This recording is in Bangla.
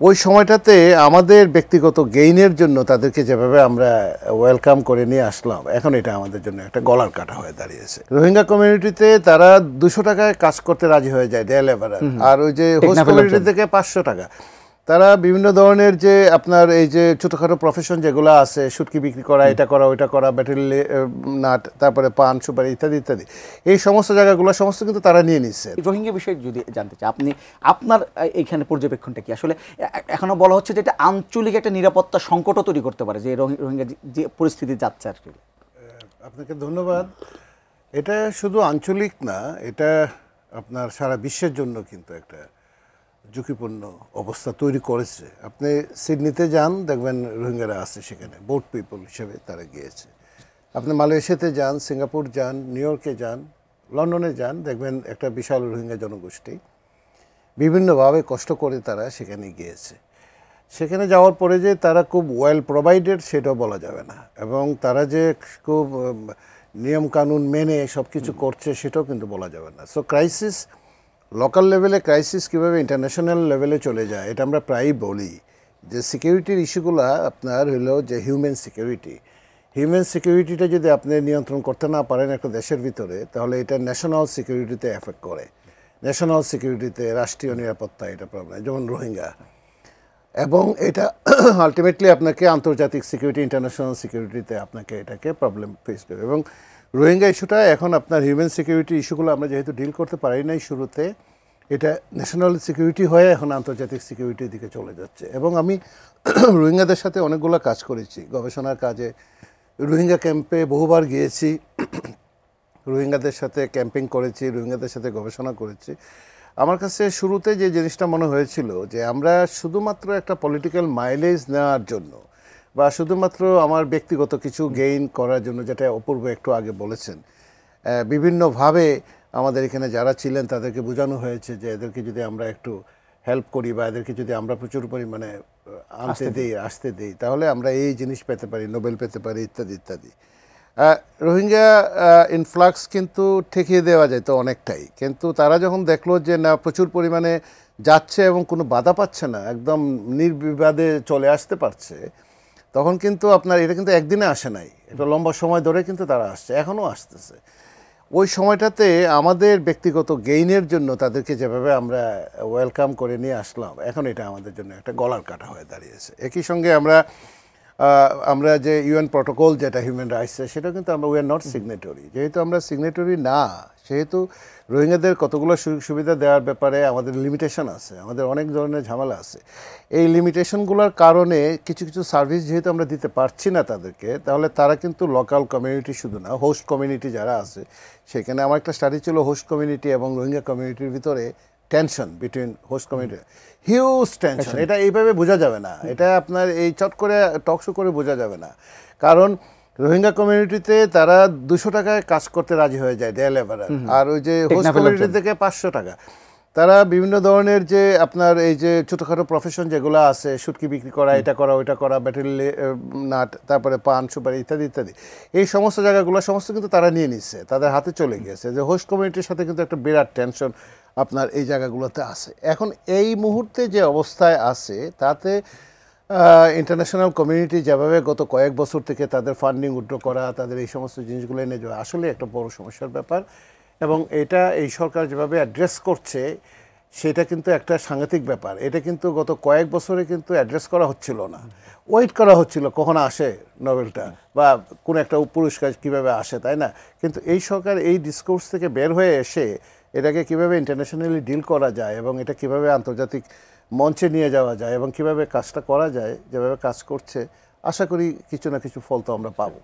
ওই সময়টাতে আমাদের ব্যক্তিগত গেইনের জন্য তাদেরকে যেভাবে আমরা ওয়েলকাম করে নিয়ে আসলাম, এখন এটা আমাদের জন্য একটা গলার কাটা হয়ে দাঁড়িয়েছে। রোহিঙ্গা কমিউনিটিতে তারা 200 টাকায় কাজ করতে রাজি হয়ে যায়, ডে লেবারার। আর ওই যে হোস্ট কমিউনিটি থেকে 500 টাকা। তারা বিভিন্ন ধরনের যে আপনার এই যে ছোটোখাটো প্রফেশন যেগুলো আছে, শুটকি বিক্রি করা, এটা করা, ওইটা করা, ব্যাটারি নাট, তারপরে পান সুপারি ইত্যাদি ইত্যাদি, এই সমস্ত জায়গাগুলো সমস্ত কিন্তু তারা নিয়ে নিচ্ছে। রোহিঙ্গা বিষয়ে যদি জানতে চাই, আপনার এইখানে পর্যবেক্ষণটা কি? আসলে এখনো বলা হচ্ছে যে এটা আঞ্চলিক একটা নিরাপত্তা সংকটও তৈরি করতে পারে, যে রোহিঙ্গা যে পরিস্থিতি যাচ্ছে আর কি। আপনাকে ধন্যবাদ। এটা শুধু আঞ্চলিক না, এটা আপনার সারা বিশ্বের জন্য কিন্তু একটা ঝুঁকিপূর্ণ অবস্থা তৈরি করেছে। আপনি সিডনিতে যান, দেখবেন রোহিঙ্গারা আছে সেখানে, বোট পিপল হিসেবে তারা গিয়েছে। আপনি মালয়েশিয়াতে যান, সিঙ্গাপুর যান, নিউ ইয়র্কে যান, লন্ডনে যান, দেখবেন একটা বিশাল রোহিঙ্গা জনগোষ্ঠী বিভিন্নভাবে কষ্ট করে তারা সেখানে গিয়েছে। সেখানে যাওয়ার পরে যে তারা খুব ওয়েল প্রোভাইডেড সেটাও বলা যাবে না, এবং তারা যে খুব নিয়মকানুন মেনে সব কিছু করছে সেটাও কিন্তু বলা যাবে না। সো ক্রাইসিস, লোকাল লেভেলে ক্রাইসিস কীভাবে ইন্টারন্যাশনাল লেভেলে চলে যায়, এটা আমরা প্রায়ই বলি যে সিকিউরিটির ইস্যুগুলো আপনার হলো যে হিউম্যান সিকিউরিটিটা যদি আপনি নিয়ন্ত্রণ করতে না পারেন একটা দেশের ভিতরে, তাহলে এটা ন্যাশনাল সিকিউরিটিতে এফেক্ট করে। ন্যাশনাল সিকিউরিটিতে, রাষ্ট্রীয় নিরাপত্তা এটা প্রবলেম, যেমন রোহিঙ্গা। এবং এটা আলটিমেটলি আপনাকে আন্তর্জাতিক সিকিউরিটি, ইন্টারন্যাশনাল সিকিউরিটিতে আপনাকে এটাকে প্রবলেম ফেস করবে। এবং রোহিঙ্গা ইস্যুটা এখন আপনার হিউম্যান সিকিউরিটি ইস্যুগুলো আমরা যেহেতু ডিল করতে পারি নাই শুরুতে, এটা ন্যাশনাল সিকিউরিটি হয়ে এখন আন্তর্জাতিক সিকিউরিটির দিকে চলে যাচ্ছে। এবং আমি রোহিঙ্গাদের সাথে অনেকগুলো কাজ করেছি, গবেষণার কাজে রোহিঙ্গা ক্যাম্পে বহুবার গিয়েছি, রোহিঙ্গাদের সাথে ক্যাম্পিং করেছি, রোহিঙ্গাদের সাথে গবেষণা করেছি। আমার কাছে শুরুতে যে জিনিসটা মনে হয়েছিল যে আমরা শুধুমাত্র একটা পলিটিক্যাল মাইলেজ নেওয়ার জন্য বা শুধুমাত্র আমার ব্যক্তিগত কিছু গেইন করার জন্য, যেটা অপূর্ব একটু আগে বলেছেন, বিভিন্নভাবে আমাদের এখানে যারা ছিলেন তাদেরকে বোঝানো হয়েছে যে এদেরকে যদি আমরা একটু হেল্প করি বা এদেরকে যদি আমরা প্রচুর পরিমাণে আসতে দিই, তাহলে আমরা এই জিনিস পেতে পারি, নোবেল পেতে পারি, ইত্যাদি ইত্যাদি। রোহিঙ্গা ইনফ্লাক্স কিন্তু ঠেকিয়ে দেওয়া যেত অনেকটাই, কিন্তু তারা যখন দেখলো যে না প্রচুর পরিমাণে যাচ্ছে এবং কোনো বাধা পাচ্ছে না, একদম নির্বিবাদে চলে আসতে পারছে, তখন কিন্তু আপনার এটা কিন্তু একদিনে আসে নাই, এটা লম্বা সময় ধরে কিন্তু তারা আসছে, এখনও আসতেছে। ওই সময়টাতে আমাদের ব্যক্তিগত গেইনের জন্য তাদেরকে যেভাবে আমরা ওয়েলকাম করে নিয়ে আসলাম, এখন এটা আমাদের জন্য একটা গলার কাটা হয়ে দাঁড়িয়েছে। একই সঙ্গে আমরা যে ইউএন প্রটোকল যেটা হিউম্যান রাইটসের, সেটা কিন্তু আমরা উই আর নট সিগনেটরি। যেহেতু আমরা সিগনেটরি না, সেহেতু রোহিঙ্গাদের কতগুলো সুযোগ সুবিধা দেওয়ার ব্যাপারে আমাদের লিমিটেশন আছে, আমাদের অনেক ধরনের ঝামেলা আছে। এই লিমিটেশনগুলোর কারণে কিছু কিছু সার্ভিস যেহেতু আমরা দিতে পারছি না তাদেরকে, তাহলে তারা কিন্তু লোকাল কমিউনিটি শুধু না, হোস্ট কমিউনিটি যারা আছে সেখানে, আমার একটা স্টাডি ছিল হোস্ট কমিউনিটি এবং রোহিঙ্গা কমিউনিটির ভিতরে tension between host community, huge tension. এটা এইভাবে বোঝা যাবে না, এটা আপনার এই চট করে টকশো করে বোঝা যাবে না। কারণ রোহিঙ্গা কমিউনিটিতে তারা 200 টাকায় কাজ করতে রাজি হয়ে যায়, ডে লেবারার। আর ওই যে হোস্ট কমিউনিটি থেকে 500 টাকা। তারা বিভিন্ন ধরনের যে আপনার এই যে ছোটোখাটো প্রফেশন যেগুলো আছে, শুটকি বিক্রি করা, এটা করা, ওইটা করা, ব্যাটারি নাট, তারপরে পান সুপারি ইত্যাদি ইত্যাদি, এই সমস্ত জায়গাগুলো সমস্ত কিন্তু তারা নিয়ে নিচ্ছে, তাদের হাতে চলে গিয়েছে। যে হোস্ট কমিউনিটির সাথে কিন্তু একটা বিরাট টেনশন আপনার এই জায়গাগুলোতে আছে। এখন এই মুহূর্তে যে অবস্থায় আছে তাতে ইন্টারন্যাশনাল কমিউনিটি যেভাবে গত কয়েক বছর থেকে তাদের ফান্ডিং উইথড্র করা, তাদের এই সমস্ত জিনিসগুলো এনে যাওয়া আসলে একটা বড় সমস্যার ব্যাপার। এবং এটা এই সরকার যেভাবে অ্যাড্রেস করছে সেটা কিন্তু একটা সাংঘাতিক ব্যাপার। এটা কিন্তু গত কয়েক বছরে কিন্তু অ্যাড্রেস করা হচ্ছিল না, ওয়েট করা হচ্ছিল কখন আসে নোবেলটা বা কোনো একটা পুরস্কার কীভাবে আসে, তাই না? কিন্তু এই সরকার এই ডিসকোর্স থেকে বের হয়ে এসে এটাকে কীভাবে ইন্টারন্যাশনালি ডিল করা যায় এবং এটা কীভাবে আন্তর্জাতিক মঞ্চে নিয়ে যাওয়া যায় এবং কীভাবে কাজটা করা যায়, যেভাবে কাজ করছে, আশা করি কিছু না কিছু ফল তো আমরা পাবো।